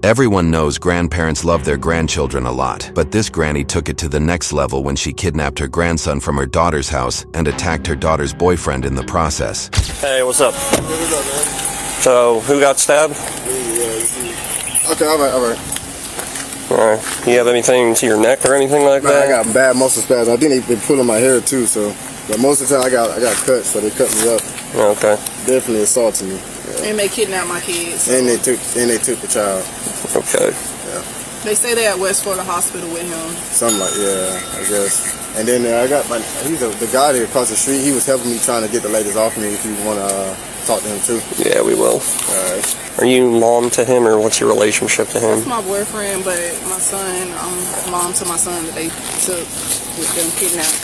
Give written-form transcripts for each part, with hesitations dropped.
Everyone knows grandparents love their grandchildren a lot, but this granny took it to the next level when she kidnapped her grandson from her daughter's house and attacked her daughter's boyfriend in the process. Hey, what's up? So, who got stabbed? Okay, all right. Alright. You have anything to your neck or anything like that? I got bad muscle spasms. I think they pulling my hair too, so. But most of the time I got cuts, so they cut me up. Okay. Definitely assaulted me. Yeah. And they kidnapped my kids. So. And they took the child. Okay. Yeah. They say they're at West Florida Hospital with him. Something like, yeah, I guess. And then I got the guy there across the street. He was helping me trying to get the ladies off me. If you want to talk to him too. Yeah, we will. All right. Are you mom to him, or what's your relationship to him? That's my boyfriend, but my son, I'm mom to my son that they took with them kidnapped.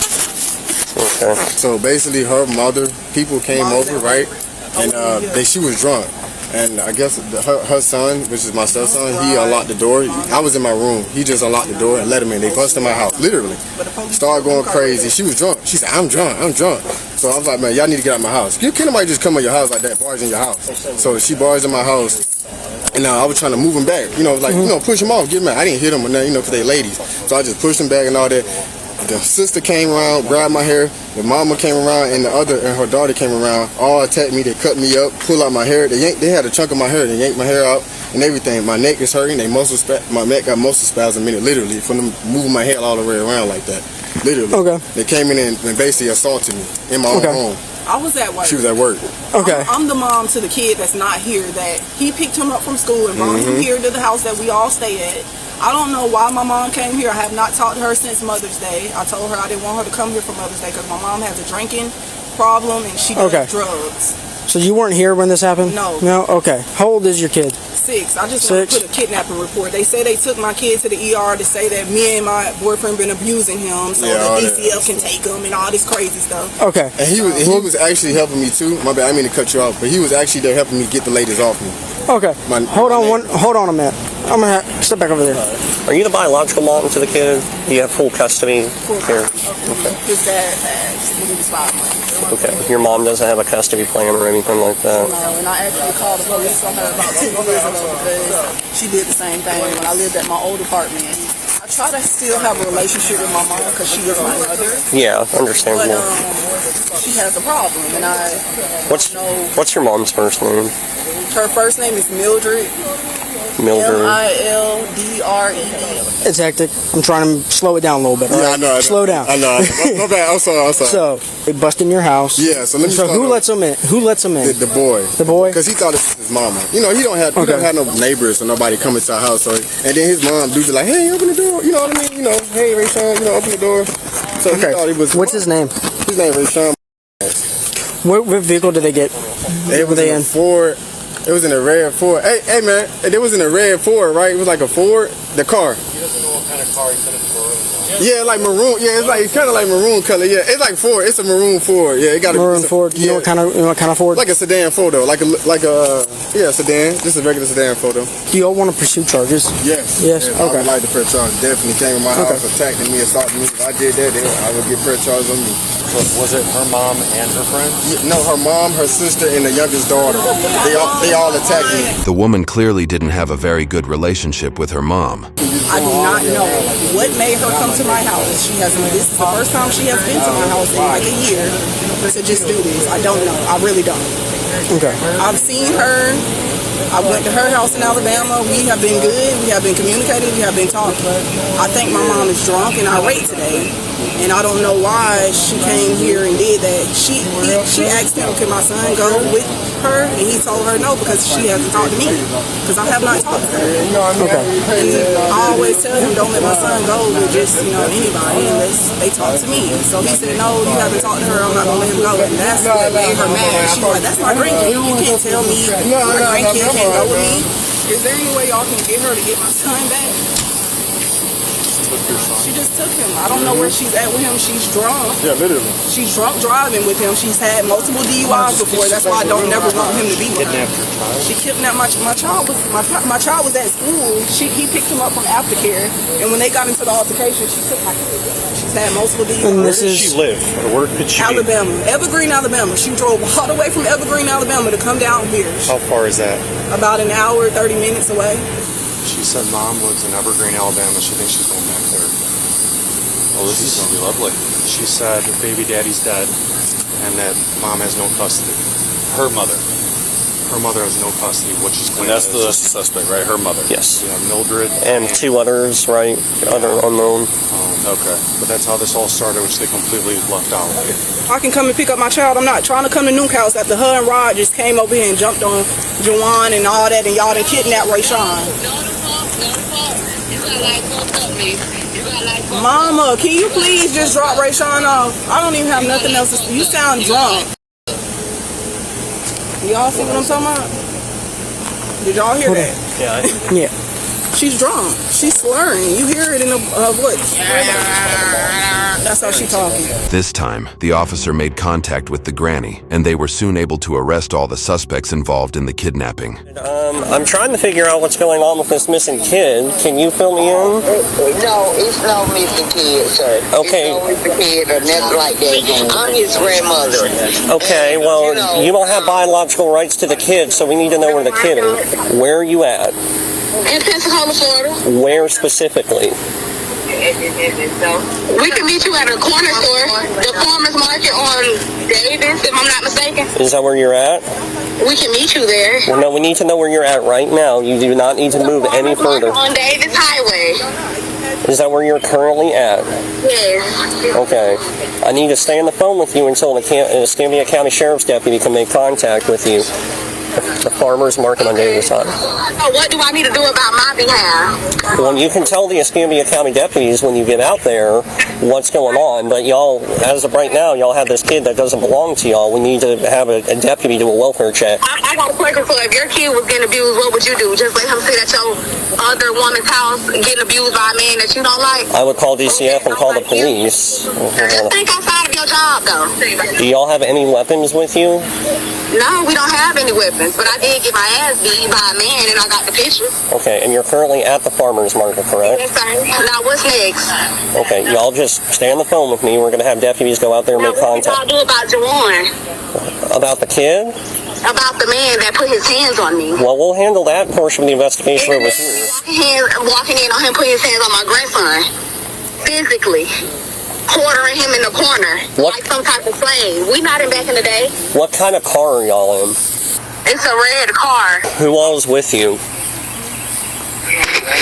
Okay. So basically, her mother, people came over, right? And she was drunk. And I guess her son, which is my stepson, he unlocked the door. I was in my room. He just unlocked the door and let him in. They busted my house, literally. Started going crazy. She was drunk. She said, I'm drunk. So I was like, man, y'all need to get out of my house. You can't nobody just come in your house like that, barge in your house. So she barged in my house. And I was trying to move him back, push him off, get him out. I didn't hit him or nothing, because they ladies. So I just pushed him back and all that. The sister came around, grabbed my hair. The mama came around, and her daughter came around. All attacked me. They cut me up, pulled out my hair. They had a chunk of my hair. They yanked my hair out and everything. My neck is hurting. My neck got muscle spasm in it, literally, from them moving my head all the way around like that. Literally. Okay. They came in and basically assaulted me in my own home. I was at work. She was at work. Okay. I'm the mom to the kid that's not here, that he picked him up from school and brought him here to the house that we all stay at. I don't know why my mom came here. I have not talked to her since Mother's Day. I told her I didn't want her to come here for Mother's Day because my mom has a drinking problem and she does drugs. So you weren't here when this happened? No. No? Okay. How old is your kid? 6. I just want to put a kidnapping report. They say they took my kid to the ER to say that me and my boyfriend been abusing him, so the DCF can take him and all this crazy stuff. Okay. And he was actually helping me too. My bad, I didn't mean to cut you off, but he was actually there helping me get the ladies off me. Okay. Hold on a minute. I'm gonna step back over there. Are you the biological mom to the kid? Do you have full custody? Full custody. Okay. His dad passed when he was 5 months. Okay. Your mom doesn't have a custody plan or anything like that? No, and I actually called the police on her about 2 years ago because she did the same thing when I lived at my old apartment. I try to still have a relationship with my mom because she was my mother. Yeah, understandable. But she has a problem, and What's your mom's first name? Her first name is Mildred. Mildred. It's hectic. I'm trying to slow it down a little bit. Yeah, I know. Slow down. I know. My bad. I'm sorry. So they bust in your house. Yeah. So who lets them in? Who lets them in? The boy. The boy. Because he thought it was his mama. He don't have no neighbors or nobody coming to our house. So and then his mom do be like, hey, open the door. You know what I mean? Hey, Rayshawn, open the door. So he thought he was. What's his name? His name Rayshawn. What vehicle did they get? Were they in Ford? It was in a red Ford. Hey man, it was in a red Ford, right? It was like a Ford, the car. He doesn't know what kind of car he said it was. Yeah, like maroon. Yeah, it's kind of like maroon color. Yeah, it's like Ford. It's a maroon Ford. Yeah, it got maroon Ford. You know what kind of Ford? Like a sedan photo. Like a sedan. Just a regular sedan photo. Do you all want to pursue charges? Yes. Yes. I would like to press charges. Definitely came in my house, attacking me, assaulting me. If I did that, I would get press charges on me. Was it her mom and her friends? Yeah, no, her mom, her sister, and the youngest daughter. They all attacked me. The woman clearly didn't have a very good relationship with her mom. I do not know what made her come to my house. This is the first time she has been to my house in like a year to just do this. I don't know. I really don't. Okay. I've seen her. I went to her house in Alabama. We have been good. We have been communicating. We have been talking. I think my mom is drunk and irate today. And I don't know why she came here and did that. She asked him, can my son go with her? And he told her no because she hasn't talked to me. Because I have not talked to her. Okay. And I always tell him, don't let my son go with just, anybody unless they talk to me. So he said, no, you haven't talked to her. I'm not going to let him go. And that's what made her mad. She was like, that's my grandkid. You can't tell me my grandkid can't go with me. Is there any way y'all can get her to get my son back? She just took him. I don't know where she's at with him. She's drunk. Yeah, literally. She's drunk driving with him. She's had multiple DUIs before. That's why I don't never want him to be with her. She kidnapped my child. My child was at school. He picked him up from aftercare, and when they got into the altercation, she took my kid. She's had multiple DUIs. Where did she live? Or where could she Alabama. Evergreen, Alabama. She drove all the way from Evergreen, Alabama to come down here. How far is that? About an hour, 30 minutes away. She said mom lives in Evergreen, Alabama. She thinks she's going back there. Oh, this is going to be lovely. She said baby daddy's dead and that mom has no custody. Her mother. Her mother has no custody, which is And that's the suspect, right? Her mother. Yes. Yeah, Mildred. And 2 others, right? Other unknown. Okay. But that's how this all started, which they completely left out. I can come and pick up my child. I'm not trying to come to Nuke House after her and Rod just came over here and jumped on Juwan and all that, and y'all done kidnapped Rayshawn. Mama, can you please just drop Rayshawn off? I don't even have nothing else to say. You sound drunk. Y'all see what I'm talking about? Did y'all hear that? Yeah. She's drunk. She's slurring. You hear it in her voice. That's how she talking. This time, the officer made contact with the granny, and they were soon able to arrest all the suspects involved in the kidnapping. I'm trying to figure out what's going on with this missing kid. Can you fill me in? No, it's no missing kid, sir. Okay. It's no missing kid or nothing like that. I'm his grandmother. Okay, well, you don't have biological rights to the kid, so we need to know where the kid is. Where are you at? In Pensacola, Florida. Where specifically? We can meet you at a corner store, the farmer's market on Davis, if I'm not mistaken. Is that where you're at? We can meet you there. Well, no, we need to know where you're at right now. You do not need to move any further. On Davis Highway. Is that where you're currently at? Yes. Okay. I need to stay on the phone with you until the Escambia County Sheriff's deputy can make contact with you. The farmer's market on Davis Highway. So what do I need to do about my behalf? Well, you can tell the Escambia County deputies when you get out there what's going on, but y'all, as of right now, y'all have this kid that doesn't belong to y'all. We need to have a deputy do a welfare check. I got a question. So if your kid was getting abused, what would you do? Just let him sit at your other woman's house getting abused by a man that you don't like? I would call DCF and call the police. Just think outside of your job, though. Do y'all have any weapons with you? No, we don't have any weapons, but I did get my ass beat by a man, and I got the picture. Okay, and you're currently at the farmer's market, correct? Yes, sir. Now, what's next? Okay, y'all just stay on the phone with me. We're going to have deputies go out there and Now, make what did y'all contact. do about Juwan? About the kid? About the man that put his hands on me? Well, we'll handle that portion of the investigation over here. Walking in on him putting his hands on my grandson. Physically. Quartering him in the corner. What? Like some type of slave. We not in back in the day. What kind of car are y'all in? It's a red car. Who all is with you?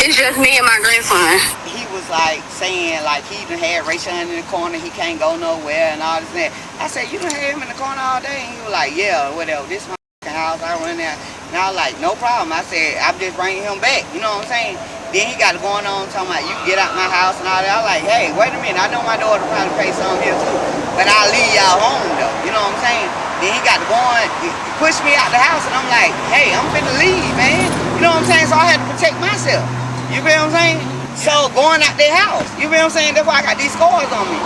It's just me and my grandson. He was like saying like he done had Rayshawn in the corner, he can't go nowhere and all this and that. I said, you done had him in the corner all day? And he was like, yeah, whatever, this my house, I run there. And I was like, no problem. I said, I'm just bringing him back, you know what I'm saying? Then he got going on talking about you can get out my house and all that. I was like, hey, wait a minute, I know my daughter probably pay some here too, but I'll leave y'all home though, you know what I'm saying? Then he got going, he pushed me out the house and I'm like, hey, I'm finna leave, man. You know what I'm saying? So I had to protect myself. You feel what I'm saying? So going out their house, you feel what I'm saying? That's why I got these scars on me.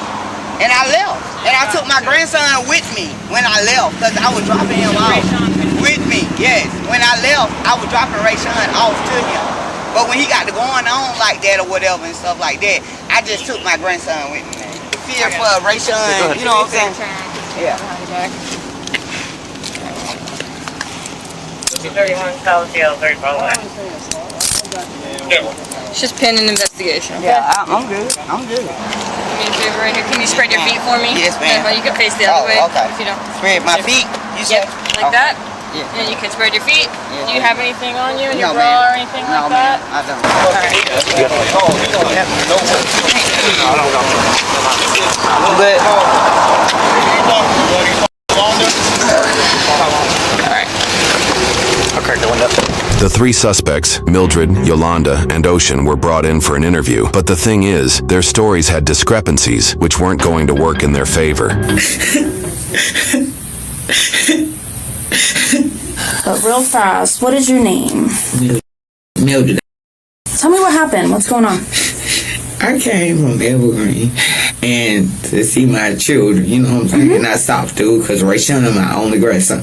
And I left. And I took my grandson with me when I left because I was dropping him off with me, yes. When I left, I was dropping Rayshawn off to him. But when he got to going on like that or whatever and stuff like that, I just took my grandson with me, man. The fear for Rayshawn, you know what I'm saying? Yeah. She's pinned an investigation. Okay? Yeah, I'm good. I'm good. Do me a favor right here. Can you spread your feet for me? Yes, ma'am. Well, you can face the other way Okay. if you don't. Spread my feet, you said? Yep, like that. Yeah. And you can spread your feet. Yeah. Do you have anything on you in your No, bra ma'am. or anything No, like that? I don't. I'm good. The 3 suspects, Mildred, Yolanda, and Ocean, were brought in for an interview. But the thing is, their stories had discrepancies, which weren't going to work in their favor. But real fast, what is your name? Mildred. Tell me what happened. What's going on? I came from Evergreen and to see my children, you know what I'm saying? And I stopped through because Rayshawn is my only grandson.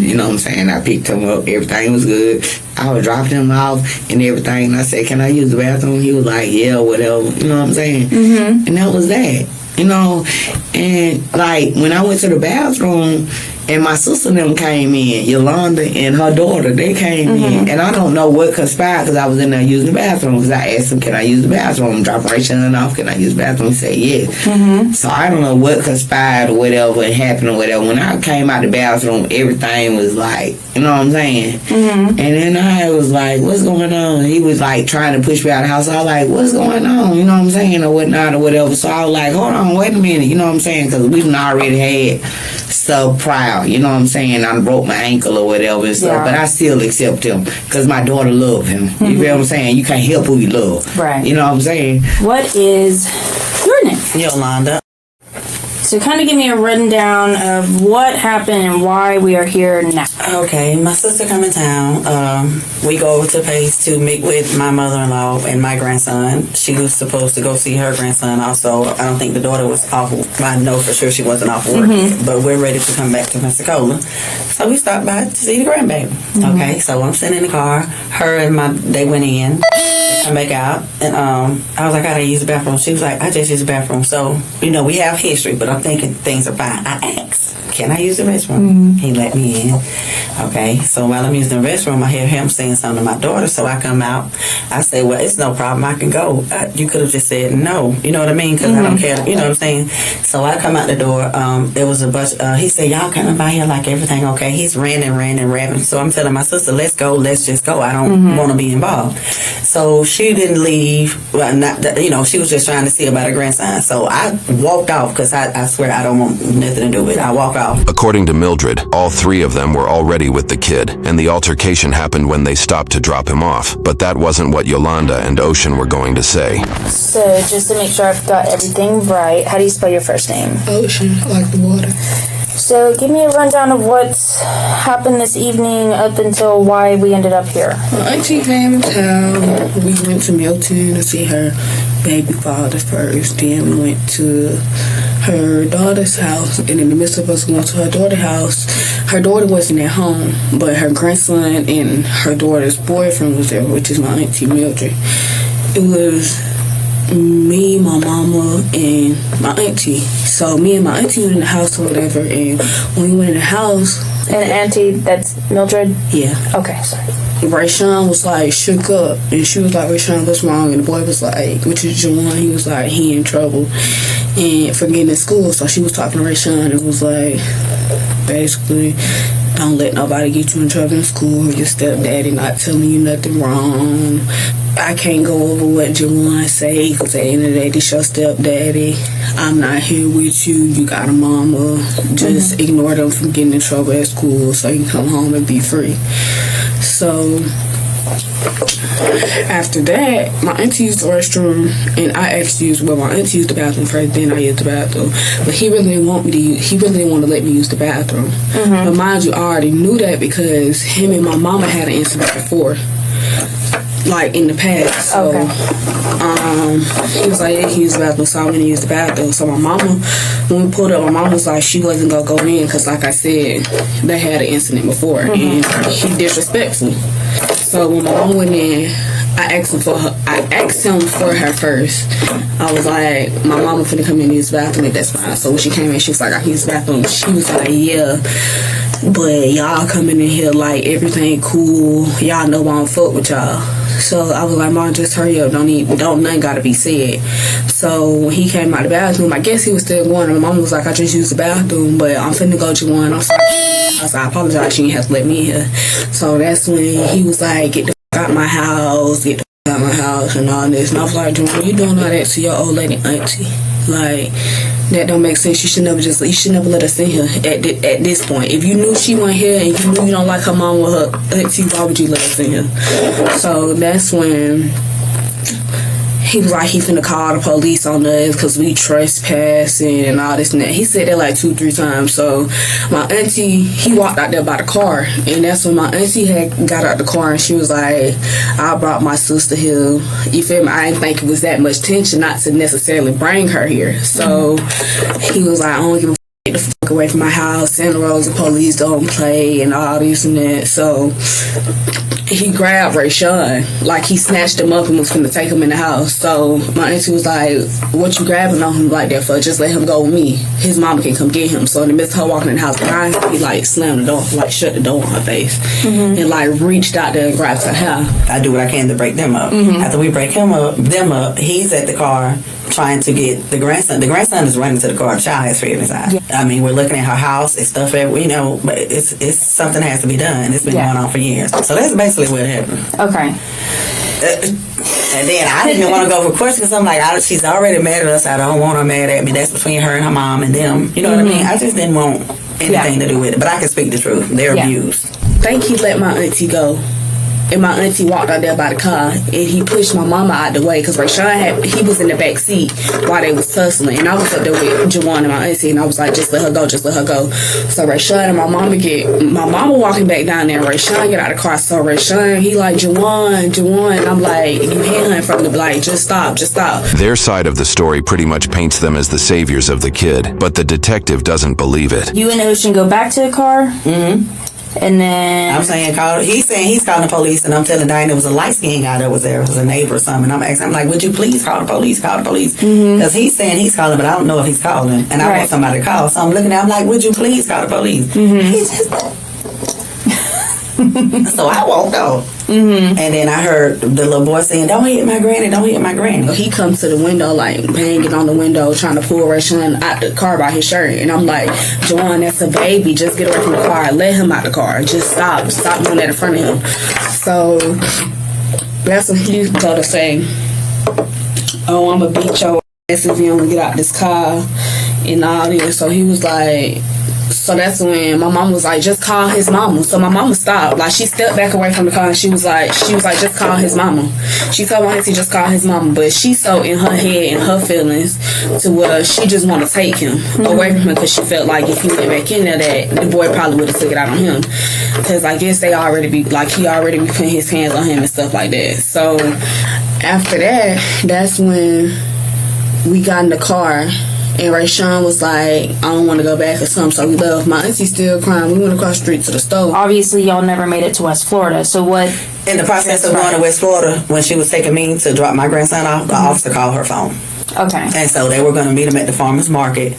You know what I'm saying? I picked him up. Everything was good. I was dropping him off and everything. And I said, can I use the bathroom? He was like, yeah, whatever. You know what I'm saying? And that was that. You know? And like when I went to the bathroom, And my sister and them came in, Yolanda and her daughter, they came in. And I don't know what conspired because I was in there using the bathroom. Because I asked him, can I use the bathroom? Drop Rachel off, can I use the bathroom? He said, yes. So I don't know what conspired or whatever happened or whatever. When I came out the bathroom, everything was like, you know what I'm saying? And then I was like, what's going on? He was like trying to push me out of the house. I was like, what's going on? You know what I'm saying? Or whatnot or whatever. So I was like, hold on, wait a minute. You know what I'm saying? Because we've already had stuff prior. You know what I'm saying? I broke my ankle or whatever and stuff, but I still accept him because my daughter loved him. You feel what I'm saying? You can't help who you love. Right. You know what I'm saying? What is your name? Yolanda. So kind of give me a rundown of what happened and why we are here now. Okay, my sister come in town. We go over to Pace to meet with my mother-in-law and my grandson. She was supposed to go see her grandson also. I don't think the daughter was off. I know for sure she wasn't off work, but we're ready to come back to Pensacola. So we stopped by to see the grandbaby. Okay, so I'm sitting in the car. Her and they went in. They come back out, and I was like, I gotta use the bathroom. She was like, I just use the bathroom. So, we have history, but I'm thinking things are fine. I asked, can I use the restroom? He let me in. Okay, so while I'm using the restroom, I hear him saying something to my daughter, so I come out. I say, well, it's no problem. I can go. You could have just said no. You know what I mean? Because I don't care. You know what I'm saying? So I come out the door. There was a bunch. He said, y'all coming by here like everything okay? He's ranting. So I'm telling my sister, let's go. Let's just go. I don't want to be involved. So she didn't leave. Well, not that, she was just trying to see about her grandson. So I walked off because I swear I don't want nothing to do with it. I walk off. According to Mildred, all three of them were already with the kid, and the altercation happened when they stopped to drop him off. But that wasn't what Yolanda and Ocean were going to say. So just to make sure I've got everything right, how do you spell your first name? Ocean, like the water. So give me a rundown of what's happened this evening up until why we ended up here. My auntie came in town. We went to Milton to see her baby father first. Then we went to her daughter's house. And in the midst of us going to her daughter's house, her daughter wasn't at home, but her grandson and her daughter's boyfriend was there, which is my auntie Mildred. It was me, my mama, and my auntie. So me and my auntie went in the house or whatever, and when we went in the house... And auntie, that's Mildred? Yeah. Okay, sorry. Rayshawn was like shook up, and she was like, Rayshawn, what's wrong? And the boy was like, which is Jawan, he was like, he in trouble and for getting in school. So she was talking to Rayshawn and was like, basically, don't let nobody get you in trouble in school. Your stepdaddy not telling you nothing wrong. I can't go over what Jawan say, because at the end of the day, this your stepdaddy. I'm not here with you. You got a mama. Just ignore them from getting in trouble at school so you can come home and be free. So after that, my auntie used the restroom, and I actually used, my auntie used the bathroom first, then I used the bathroom. But he really didn't want me to use, he really didn't want to let me use the bathroom. But mind you, I already knew that because him and my mama had an incident before, like in the past. So he was like, yeah, he used the bathroom, so I'm gonna use the bathroom. So my mama, when we pulled up, my mama was like, she wasn't gonna go in because, like I said, they had an incident before, and he disrespectful. So when my mom went in, I asked him for her first. I was like, my mama finna come in and use the bathroom, if that's fine. So when she came in, she was like, I can use the bathroom. She was like, yeah, but y'all coming in here like everything cool. Y'all know I don't fuck with y'all. So I was like, Mom, just hurry up. Don't nothing gotta be said. So when he came out the bathroom, I guess he was still going. And my mom was like, I just used the bathroom, but I'm finna go to one. I was like, I apologize. You didn't have to let me in here. So that's when he was like, get the fuck out my house, get the fuck out my house, and all this. And I was like, Jordan, you doing all that to your old lady auntie? Like, that don't make sense. You should never let us in here at this point. If you knew she wasn't here and you knew you don't like her mom with her auntie, why would you let us in here? So that's when he was like, he finna call the police on us because we trespassing and all this and that. He said that like 2-3 times. So my auntie, he walked out there by the car, and that's when my auntie had got out the car, and she was like, I brought my sister here. You feel me? I didn't think it was that much tension not to necessarily bring her here. So he was like, I don't give a get the fuck away from my house. Santa Rosa police don't play and all this and that. So he grabbed Rayshawn, like he snatched him up and was finna take him in the house. So my auntie was like, what you grabbing on him like that for? Just let him go with me. His mama can come get him. So in the midst of her walking in the house behind him, he like slammed the door, like shut the door on her face, and like reached out there and grabbed her hair. I do what I can to break them up. After we break them up, he's at the car trying to get the grandson. The grandson is running to the car. The child has fear in his eyes. Yeah. I mean, we're looking at her house and stuff. But it's something has to be done. It's been going on for years. So that's basically what happened. Okay. And then I didn't want to go for questions because I'm like, she's already mad at us. I don't want her mad at me. That's between her and her mom and them. You know what I mean? I just didn't want anything to do with it. But I can speak the truth. They're abused. Think he let my auntie go. And my auntie walked out there by the car, and he pushed my mama out the way because Rayshawn he was in the back seat while they was tussling, and I was up there with Jawan and my auntie, and I was like, just let her go, just let her go. So Rayshawn and my mama walking back down there. Rayshawn get out of the car, so Rayshawn he like Jawan, and I'm like, you hear him from the like, just stop. Their side of the story pretty much paints them as the saviors of the kid, but the detective doesn't believe it. You and Ocean go back to the car. And then I'm saying, he's saying he's calling the police, and I'm telling Diane there was a light-skinned guy that was there. It was a neighbor or something. And I'm asking, I'm like, would you please call the police? Because he's saying he's calling, but I don't know if he's calling. And I want somebody to call. So I'm looking at him, I'm like, would you please call the police? He just so I won't go. And then I heard the little boy saying, don't hit my granny. He comes to the window, like banging on the window, trying to pull Rayshawn out the car by his shirt. And I'm like, Jawan, that's a baby. Just get away from the car. Let him out the car. Just stop doing that in front of him. So that's when he go to say, oh, I'm going to beat your ass if you don't get out this car and all this. So he was like, so that's when my mom was like, just call his mama. So my mama stopped. Like, she stepped back away from the car and she was like, just call his mama. She told my auntie, just call his mama. But she's so in her head and her feelings to where she just want to take him away from him because she felt like if he went back in there, that the boy probably would have took it out on him. Because I guess he already be putting his hands on him and stuff like that. So after that, that's when we got in the car. And Rayshawn was like, I don't want to go back or something, so we left. My auntie still crying. We went across the street to the store. Obviously, y'all never made it to West Florida, so what? In the process of going to West Florida, when she was taking me to drop my grandson off, the officer called her phone. Okay. And so they were going to meet him at the farmer's market,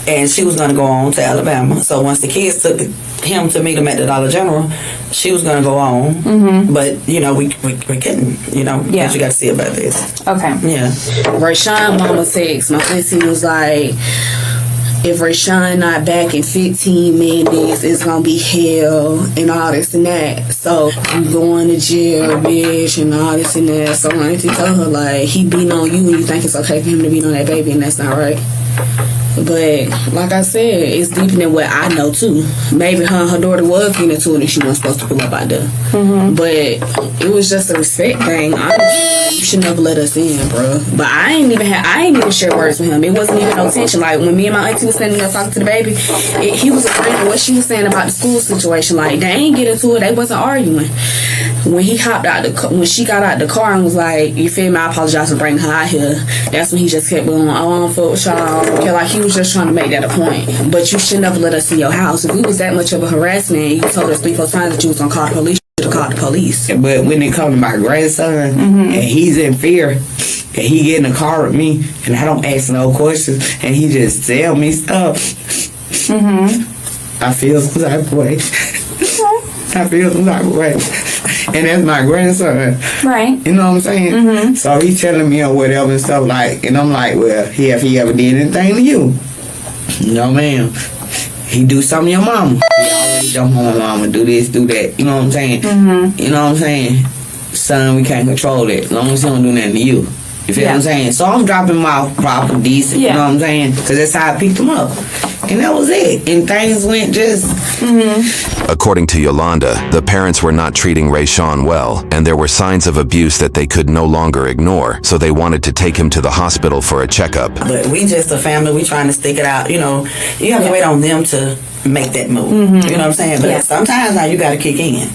and she was going to go on to Alabama. So once the kids took him to meet him at the Dollar General, she was going to go on. But, you know, we couldn't, you know, because you got to see about this. Okay. Yeah. Rayshawn mama texted my auntie was like, if Rayshawn not back in 15 minutes, it's gonna be hell and all this and that. So you going to jail, bitch, and all this and that. So my auntie told her, like, he beating on you and you think it's okay for him to beat on that baby, and that's not right. But like I said, it's deeper than what I know too. Maybe her and her daughter was getting into it and she wasn't supposed to pull up out there. But it was just a respect thing. Honestly, you should never let us in, bro. But I ain't even share words with him. It wasn't even no tension. Like when me and my auntie was standing there talking to the baby, he was agreeing with what she was saying about the school situation. Like they ain't get into it. They wasn't arguing. When he hopped out when she got out the car and was like, you feel me, I apologize for bringing her out here. That's when he just kept going, I don't fuck with y'all. Like he was just trying to make that a point. But you should never let us in your house. If we was that much of a harassment, you told us 3-4 times that you was gonna call the police, you should have called the police. But when it comes to my grandson and he's in fear and he get in the car with me and I don't ask no questions and he just tell me stuff, I feel some type of way. I feel some type of way. And that's my grandson. Right. You know what I'm saying? So he's telling me or whatever and stuff like, and I'm like, well, if he ever did anything to you, no ma'am. He do something to your mama. He always jump on my mama, do this, do that. You know what I'm saying? You know what I'm saying? Son, we can't control that as long as he don't do nothing to you. You feel what I'm saying? So I'm dropping him off proper, decent, you know what I'm saying? Because that's how I picked him up. And that was it. And things went just... According to Yolanda, the parents were not treating Rayshawn well, and there were signs of abuse that they could no longer ignore, so they wanted to take him to the hospital for a checkup. But we just a family, we trying to stick it out, you know. You have to wait on them to make that move. You know what I'm saying? But sometimes now you got to kick in.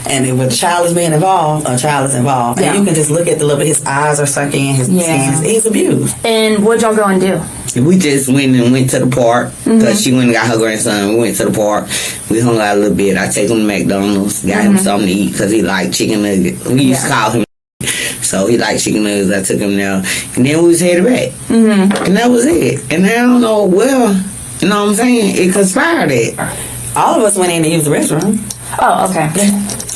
And if a child is being involved, a child is involved. And you can just look at the little bit, his eyes are sunken in, his skin, he's abused. And what'd y'all go and do? We just went to the park because she went and got her grandson. We went to the park. We hung out a little bit. I take him to McDonald's, got him something to eat because he liked chicken nuggets. We used to call him, so he liked chicken nuggets. I took him there, and then we was headed back, and that was it. And I don't know, well, you know what I'm saying? It conspired it. All of us went in to use the restroom. Oh, okay.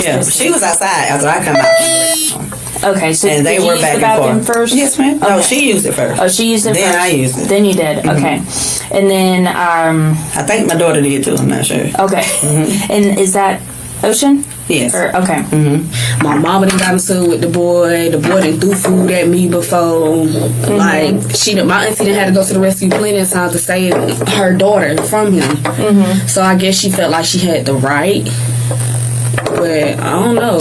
Yeah, she was outside after I come out from the restroom. Okay, so And they did you were use back the and bathroom forth. first? Yes, ma'am. Okay. No, she used it first. Oh, she used it Then first. I used it. Then you did. Okay. And then, I think my daughter did too. I'm not sure. okay. And is that Ocean? Yes. Or, okay. My mama done got into it with the boy. The boy done threw food at me before. Like, my auntie done had to go to the rescue plenty of times to save her daughter from him. So I guess she felt like she had the right. But I don't know.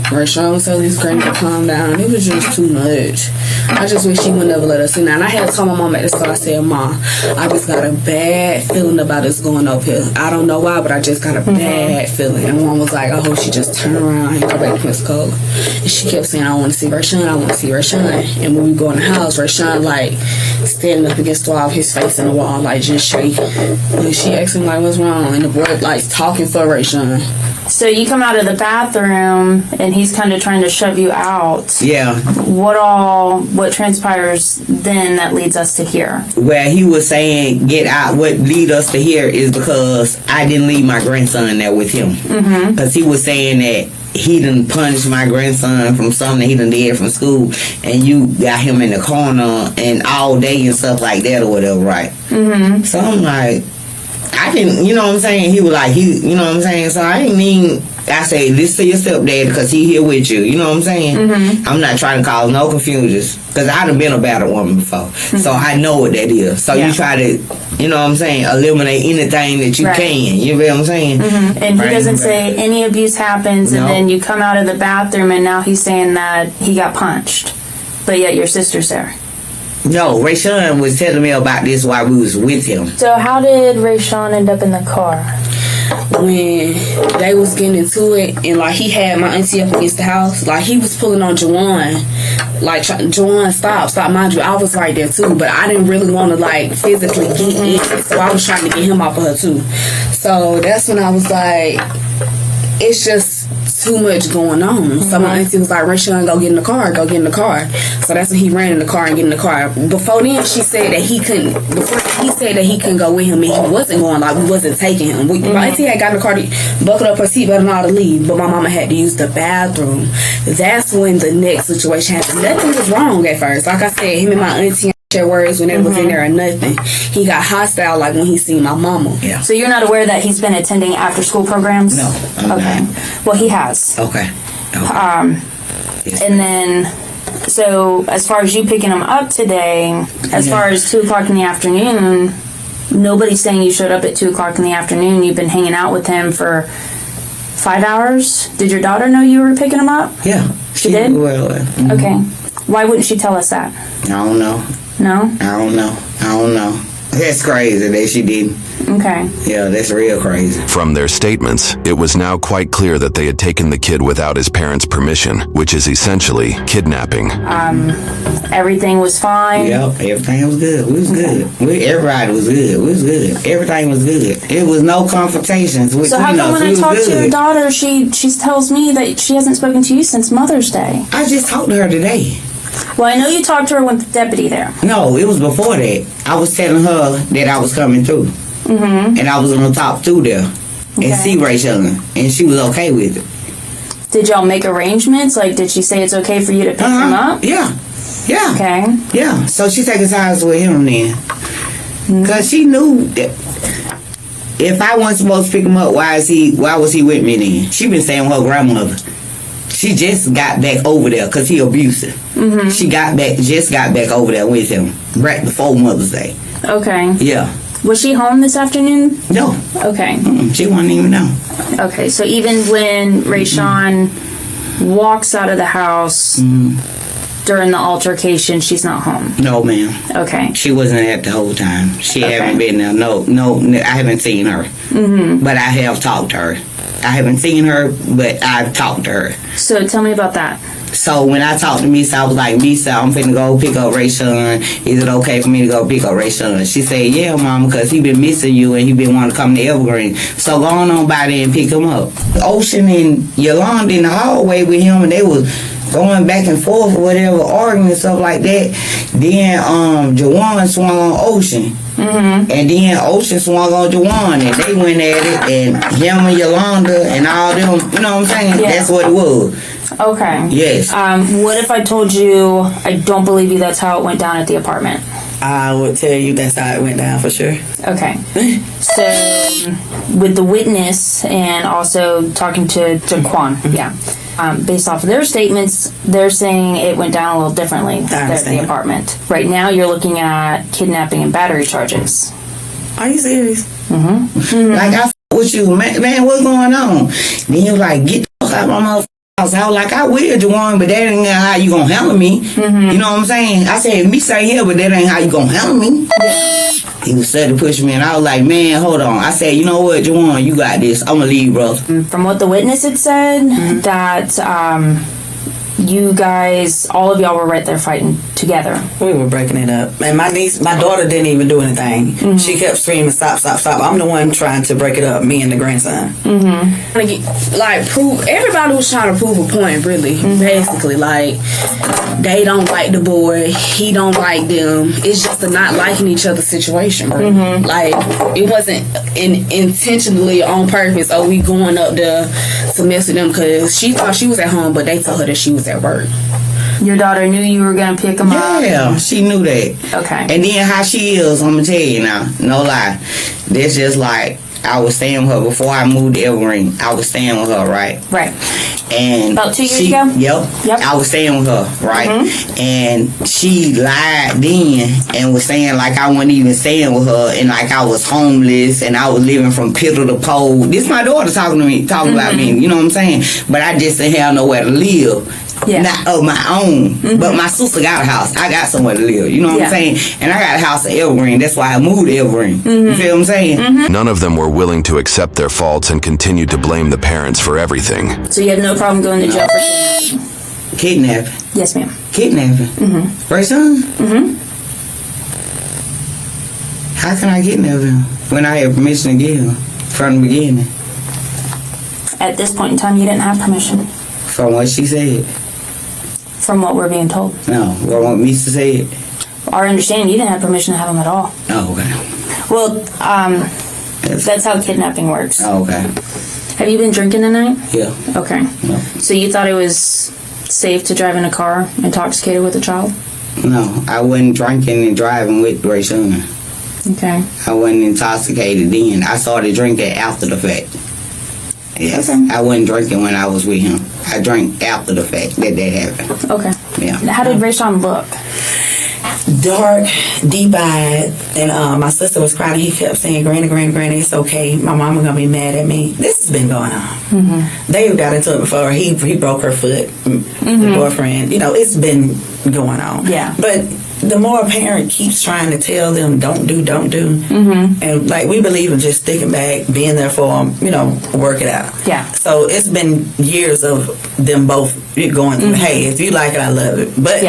Rashawn was telling his granny to calm down. It was just too much. I just wish she would never let us in there. And I had to tell my mom at the store, I said, Mom, I just got a bad feeling about us going up here. I don't know why, but I just got a bad feeling. And Mom was like, I hope she just turn around and go back to Pensacola. And she kept saying, I want to see Rashawn, I want to see Rashawn. And when we go in the house, Rashawn, like, standing up against the wall, his face in the wall, like, just shaking. And she asked him, like, what's wrong? And the boy, like, talking for Rashawn. So you come out of the bathroom and he's kind of trying to shove you out. Yeah. What transpires then that leads us to here? Well, he was saying, get out. What lead us to here is because I didn't leave my grandson there with him. Because he was saying that he done punished my grandson from something that he done did from school, and you got him in the corner and all day and stuff like that or whatever, right? So I'm like, I didn't, you know what I'm saying? He was like, you know what I'm saying? So I didn't mean, I say, listen to your stepdad because he here with you. You know what I'm saying? I'm not trying to cause no confusions because I done been a battered woman before. So I know what that is. So you try to, you know what I'm saying, eliminate anything that you can. You know what I'm saying? And he doesn't say any abuse happens and then you come out of the bathroom and now he's saying that he got punched. But yet your sister's there. No, Rashawn was telling me about this while we was with him. So how did Rashawn end up in the car? When they was getting into it, and like he had my auntie up against the house, like he was pulling on Juwan, like Juwan, stop, mind you, I was right there too, but I didn't really want to like physically get in, so I was trying to get him off of her too. So that's when I was like, it's just too much going on. So my auntie was like, Rashawn, go get in the car. So that's when he ran in the car and get in the car. Before then, she said that he couldn't, before he said that he couldn't go with him and he wasn't going, like we wasn't taking him. My auntie had got in the car, buckled up her seatbelt and all to leave, but my mama had to use the bathroom. That's when the next situation happened. Nothing was wrong at first. Like I said, him and my auntie share words when they was in there or nothing. He got hostile like when he seen my mama. Yeah. So you're not aware that he's been attending after school programs? No. Okay. Well, he has. Okay. And then, so as far as you picking him up today, as far as 2:00 in the afternoon, nobody's saying you showed up at 2:00 in the afternoon. You've been hanging out with him for 5 hours. Did your daughter know you were picking him up? Yeah. She did? Well, Okay. Why wouldn't she tell us that? I don't know. No? I don't know. That's crazy that she didn't. Okay. Yeah, that's real crazy. From their statements, it was now quite clear that they had taken the kid without his parents' permission, which is essentially kidnapping. Everything was fine? Yep, everything was good. We was good. Everybody was good. We was good. Everything was good. It was no confrontations. So how come when I talk to your daughter, she tells me that she hasn't spoken to you since Mother's Day? I just talked to her today. Well, I know you talked to her with the deputy there. No, it was before that. I was telling her that I was coming through. And I was going to talk through there and see Rashawn. And she was okay with it. Did y'all make arrangements? Like, did she say it's okay for you to pick him up? Yeah. Yeah. Okay. Yeah. So she taking sides with him then. Because she knew that if I wasn't supposed to pick him up, why was he with me then? She been saying with her grandmother. She just got back over there because he abusive. She just got back over there with him right before Mother's Day. Okay. Yeah. Was she home this afternoon? No. Okay. She wouldn't even know. Okay, so even when Rashawn walks out of the house during the altercation, she's not home? No, ma'am. Okay. She wasn't there the whole time. She haven't been there. No, I haven't seen her. But I have talked to her. I haven't seen her, but I've talked to her. So tell me about that. So when I talked to Misa, I was like, Misa, I'm finna go pick up Rayshawn. Is it okay for me to go pick up Rayshawn? She said, yeah, Mama, because he been missing you and he been wanting to come to Evergreen. So go on by there and pick him up. Ocean and Yolanda in the hallway with him, and they was going back and forth or whatever, arguing and stuff like that. Then Jawan swung on Ocean. And then Ocean swung on Jawan, and they went at it, and him and Yolanda and all them, you know what I'm saying? Yeah. That's what it was. Okay. Yes. What if I told you I don't believe you that's how it went down at the apartment? I would tell you that's how it went down for sure. Okay. So, with the witness and also talking to Quan, based off of their statements, they're saying it went down a little differently there at the apartment. Right now, you're looking at kidnapping and battery charges. Are you serious? Like, I with you, man, what's going on? Then he was like, get the fuck out of my motherfucking house. I was like, I will, Jawan, but that ain't how you gonna handle me. You know what I'm saying? I said, me stay here, but that ain't how you gonna handle me. He was starting to push me, and I was like, man, hold on. I said, you know what, Jawan, you got this. I'm gonna leave, bro. From what the witness had said, that you guys, all of y'all were right there fighting together. We were breaking it up. And my daughter didn't even do anything. She kept screaming, stop, stop, stop. I'm the one trying to break it up, me and the grandson. Everybody was trying to prove a point, really. Basically, like, they don't like the boy, he don't like them. It's just a not liking each other situation, bro. Like, it wasn't intentionally on purpose, we going up there to mess with them, because she thought she was at home, but they told her that she was at work. Your daughter knew you were going to pick him up? Yeah, she knew that. Okay. And then how she is, I'm going to tell you now, no lie. That's just like, I was staying with her before I moved to Evergreen. I was staying with her, right? Right. And about 2 years ago? Yep. I was staying with her, right? And she lied then and was saying like I wasn't even staying with her and like I was homeless and I was living from pillar to pole. This is my daughter talking about me, you know what I'm saying? But I just didn't have nowhere to live. Not of my own, but my sister got a house. I got somewhere to live. You know what I'm saying? And I got a house in Evergreen. That's why I moved to Evergreen. You feel what I'm saying? None of them were willing to accept their faults and continued to blame the parents for everything. So you have no problem going to jail for kidnapping? Kidnapping? Yes, ma'am. Kidnapping? Rayshawn? How can I kidnap him when I had permission to get him from the beginning? At this point in time, you didn't have permission. From what she said? From what we're being told. No, what want me to say it? Our understanding, you didn't have permission to have him at all. Oh, okay. Well, that's how kidnapping works. Oh, okay. Have you been drinking tonight? Yeah. Okay. No. So you thought it was safe to drive in a car intoxicated with a child? No, I wasn't drinking and driving with Rayshawn. Okay. I wasn't intoxicated then. I started drinking after the fact. Yes. Okay. I wasn't drinking when I was with him. I drank after the fact that happened. Okay. Yeah. How did Rayshawn look? Dark, deep-eyed, and my sister was crying. He kept saying, "Granny, Granny, Granny, it's okay. My mama gonna be mad at me." This has been going on. They got into it before. He broke her foot. The boyfriend, it's been going on. Yeah. But the more a parent keeps trying to tell them, don't do, and like we believe in just sticking back, being there for them, work it out. Yeah. So it's been years of them both going through, hey, if you like it, I love it. But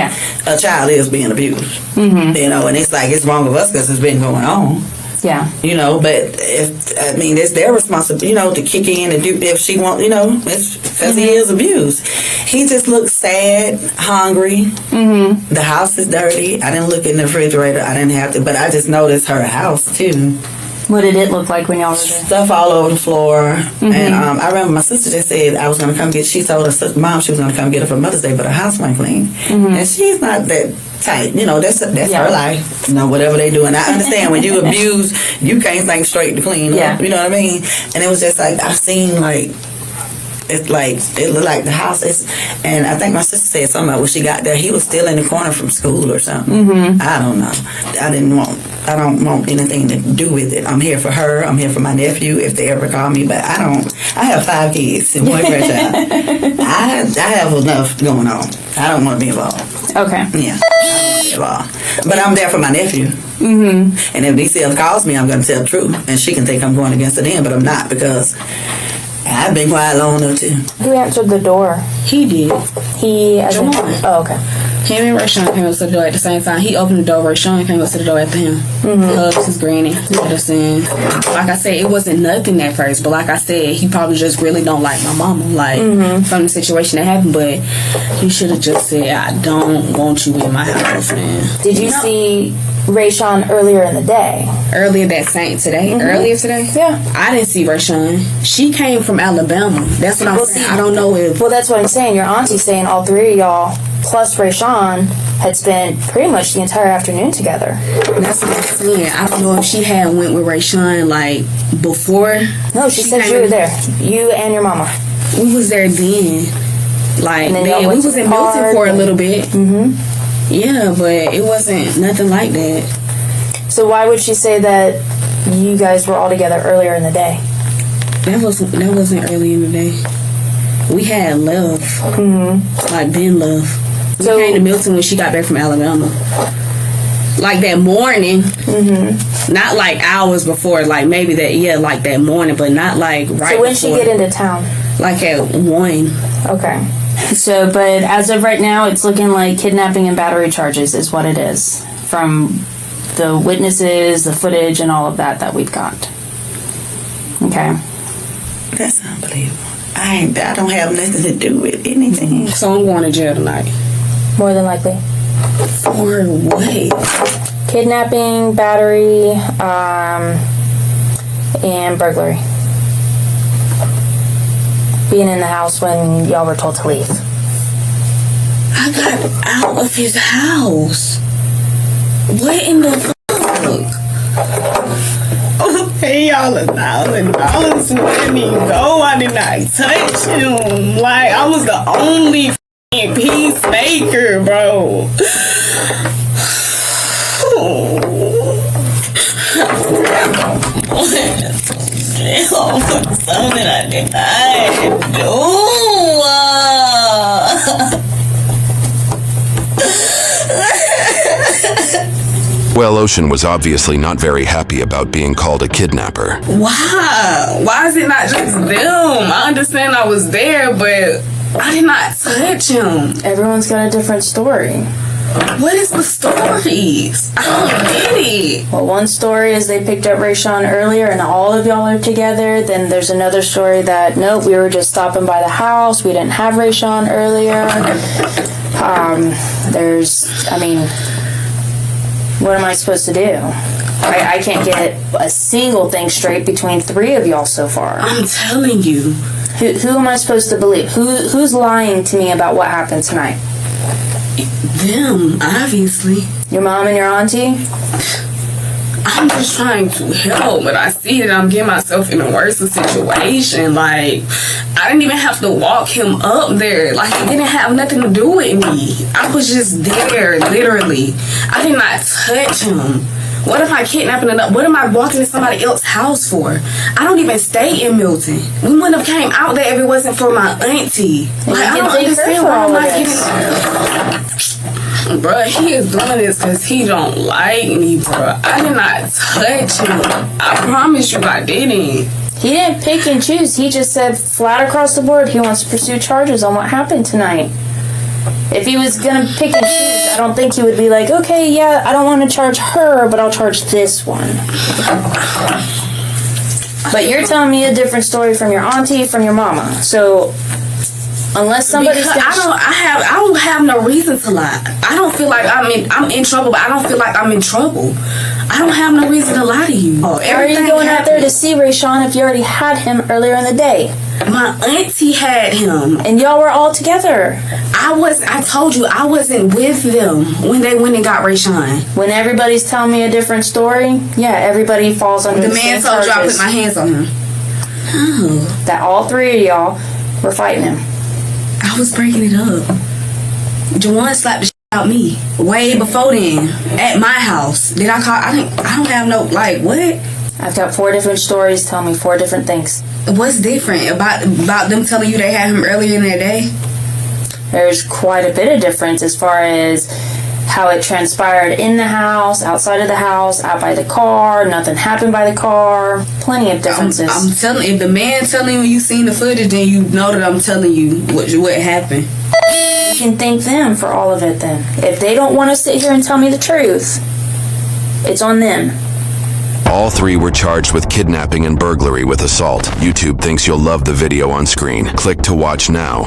a child is being abused, and it's like it's wrong of us because it's been going on. Yeah. But it's their responsibility, to kick in and do if she wants, it's because he is abused. He just looks sad, hungry. The house is dirty. I didn't look in the refrigerator. I didn't have to, but I just noticed her house too. What did it look like when y'all were there? Stuff all over the floor. And I remember my sister just said I was going to come get, she told her mom she was going to come get her for Mother's Day, but her house wasn't clean. And she's not that tight. That's her life. Whatever they do. And I understand when you abuse, you can't think straight to clean up. You know what I mean? And it was just like, I seen like, it looked like the house is, and I think my sister said something about when she got there, he was still in the corner from school or something. I don't know. I don't want anything to do with it. I'm here for her. I'm here for my nephew if they ever call me. But I have 5 kids and one grandchild. I have enough going on. I don't want to be involved. Okay. Yeah. I don't want to be involved. But I'm there for my nephew. And if DCF calls me, I'm going to tell the truth. And she can think I'm going against it then, but I'm not, because I've been quiet long enough too. Who answered the door? He did. He, as in, oh, okay. Him and Rashawn came up to the door at the same time. He opened the door. Rashawn came up to the door after him. Hugs his granny. Let us in. Like I said, it wasn't nothing at first, but like I said, he probably just really don't like my mama, like from the situation that happened. But he should have just said, "I don't want you in my house, man." Did you see Rayshawn earlier in the day? Earlier today? Yeah. I didn't see Rashawn. She came from Alabama. That's what I'm saying. I don't know if... Well, that's what I'm saying. Your auntie's saying all three of y'all, plus Rayshawn, had spent pretty much the entire afternoon together. That's what I'm saying. I don't know if she had went with Rayshawn, like, before. No, she said you were there. You and your mama. We was there then. Like, man, we was in Milton for a little bit. Yeah, but it wasn't nothing like that. So why would she say that you guys were all together earlier in the day? That wasn't early in the day. We had love. Like, been love. We came to Milton when she got back from Alabama. Like that morning. Not like hours before. Like maybe like that morning, but not like right So when before. she get into town? Like at 1. Okay. So, but as of right now, it's looking like kidnapping and battery charges is what it is. From the witnesses, the footage, and all of that we've got. Okay. That's unbelievable. I don't have nothing to do with anything. So I'm going to jail tonight. More than likely. For what? Kidnapping, battery, and burglary. Being in the house when y'all were told to leave. I got out of his house. What in the fuck? Oh, pay y'all $1,000 to let me go. I did not touch him. Like, I was the only peacemaker, bro. Something I did not do. Well, Ocean was obviously not very happy about being called a kidnapper. Why? Why is it not just them? I understand I was there, but I did not touch him. Everyone's got a different story. What is the stories? I don't get it. Well, one story is they picked up Rayshawn earlier and all of y'all are together. Then there's another story that, nope, we were just stopping by the house. We didn't have Rayshawn earlier. What am I supposed to do? I can't get a single thing straight between three of y'all so far. I'm telling you. Who am I supposed to believe? Who's lying to me about what happened tonight? Them, obviously. Your mom and your auntie? I'm just trying to help, but I see that I'm getting myself in a worse situation. Like, I didn't even have to walk him up there. Like, it didn't have nothing to do with me. I was just there, literally. I did not touch him. What if I kidnapping it up? What am I walking to somebody else's house for? I don't even stay in Milton. We wouldn't have came out there if it wasn't for my auntie. Like, I don't understand why I'm not getting... Bruh, he is doing this because he don't like me, bruh. I did not touch him. I promise you I didn't. He didn't pick and choose. He just said flat across the board he wants to pursue charges on what happened tonight. If he was going to pick and choose, I don't think he would be like, okay, yeah, I don't want to charge her, but I'll charge this one. But you're telling me a different story from your auntie, from your mama. So... unless somebody I don't have no reason to lie. I don't feel like I'm in trouble, but I don't feel like I'm in trouble. I don't have no reason to lie to you. Why are you going out there to see Rayshawn if you already had him earlier in the day? My auntie had him. And y'all were all together. I told you I wasn't with them when they went and got Rayshawn. When everybody's telling me a different story, yeah, everybody falls under the same man told you I put my hands on him. Oh. That all three of y'all were fighting him. I was breaking it up. Juwan slapped the shit out me way before then at my house. Did I call? I don't have no, like, what? I've got 4 different stories telling me 4 different things. What's different about them telling you they had him earlier in their day? There's quite a bit of difference as far as how it transpired in the house, outside of the house, out by the car, nothing happened by the car. Plenty of differences. I'm telling, if the man telling you you seen the footage, then you know that I'm telling you what happened. You can thank them for all of it then. If they don't want to sit here and tell me the truth, it's on them. All three were charged with kidnapping and burglary with assault. YouTube thinks you'll love the video on screen. Click to watch now.